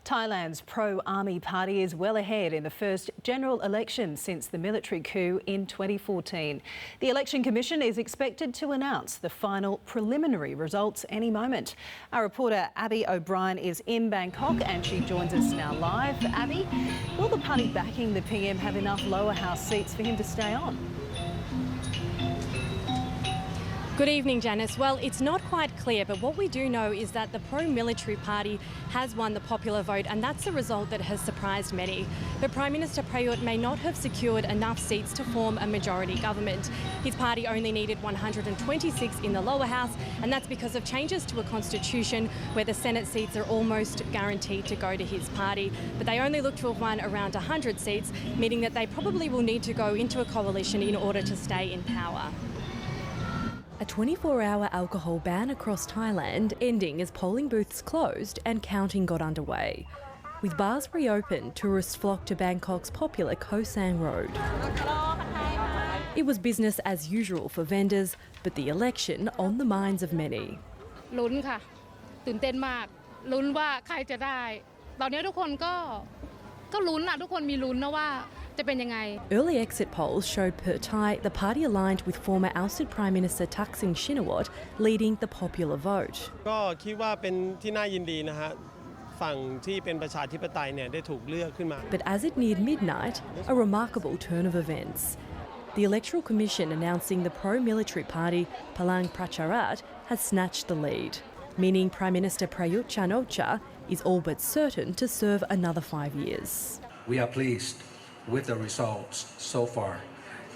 Thailand's pro-army party is well ahead in the first general election since the military coup in 2014. The Election Commission is expected to announce the final preliminary results any moment. Our reporter Abby O'Brien is in Bangkok and she joins us now live. Abby, will the party backing the PM have enough lower house seats for him to stay on? Good evening, Janice. Well, it's not quite clear, but what we do know is that the pro-military party has won the popular vote, and that's a result that has surprised many. But Prime Minister Prayut may not have secured enough seats to form a majority government. His party only needed 126 in the lower house, and that's because of changes to a constitution where the Senate seats are almost guaranteed to go to his party. But they only look to have won around 100 seats, meaning that they probably will need to go into a coalition in order to stay in power. A 24-hour alcohol ban across Thailand ending as polling booths closed and counting got underway. With bars reopened, tourists flocked to Bangkok's popular Koh Sang Road. It was business as usual for vendors, but the election on the minds of many. ลุ้นค่ะตื่นเต้นมากลุ้นว่าใครจะได้ตอนนี้ทุกคนก็ลุ้นน่ะทุกคนมีลุ้นนะว่า Early exit polls showed Per Thai, the party aligned with former ousted Prime Minister Thaksin Shinawatra, leading the popular vote. ก็คิดว่าเป็นที่น่ายินดีนะฮะฝั่งที่เป็นประชาธิปไตยเนี่ยได้ถูกเลือกขึ้นมา But as it neared midnight, a remarkable turn of events. The Electoral Commission announcing the pro-military party Palang Pracharat has snatched the lead, meaning Prime Minister Prayut Chan-o-cha is all but certain to serve another 5 years. We are pleased with the results so far,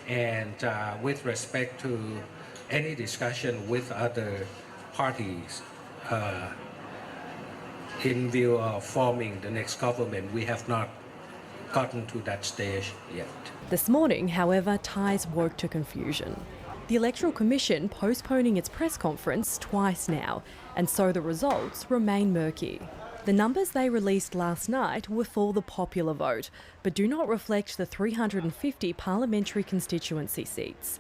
and with respect to any discussion with other parties in view of forming the next government, we have not gotten to that stage yet. This morning, however, Thais woke to confusion. The Electoral Commission postponing its press conference twice now, and so the results remain murky. The numbers they released last night were for the popular vote, but do not reflect the 350 parliamentary constituency seats.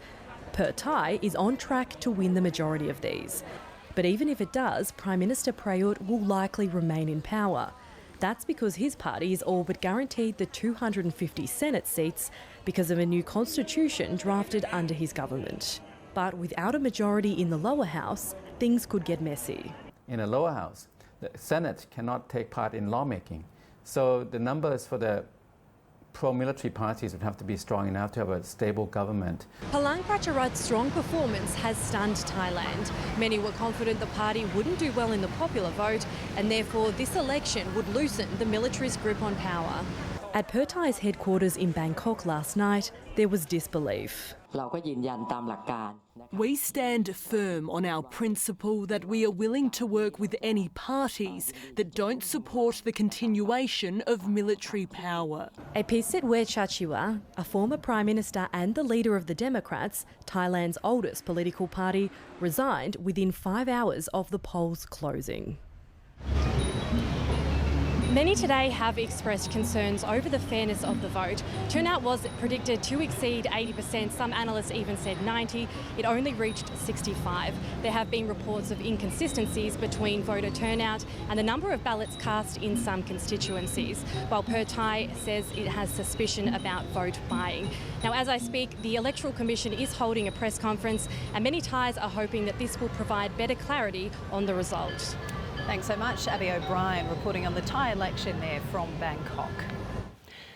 Per Thai is on track to win the majority of these. But even if it does, Prime Minister Prayut will likely remain in power. That's because his party is all but guaranteed the 250 Senate seats because of a new constitution drafted under his government. But without a majority in the lower house, things could get messy. In the lower house, the Senate cannot take part in lawmaking. So the numbers for the pro-military parties would have to be strong enough to have a stable government. Palang Pracharat's strong performance has stunned Thailand. Many were confident the party wouldn't do well in the popular vote, and therefore this election would loosen the military's grip on power. At Per Thai's headquarters in Bangkok last night, there was disbelief. We stand firm on our principle that we are willing to work with any parties that don't support the continuation of military power. Pisitwe Chachiwa, a former Prime Minister and the leader of the Democrats, Thailand's oldest political party, resigned within 5 hours of the polls closing. Many today have expressed concerns over the fairness of the vote. Turnout was predicted to exceed 80%, some analysts even said 90%. It only reached 65%. There have been reports of inconsistencies between voter turnout and the number of ballots cast in some constituencies, while Per Thai says it has suspicion about vote buying. Now, as I speak, the Electoral Commission is holding a press conference, and many Thais are hoping that this will provide better clarity on the result. Thanks so much, Abby O'Brien, reporting on the Thai election there from Bangkok.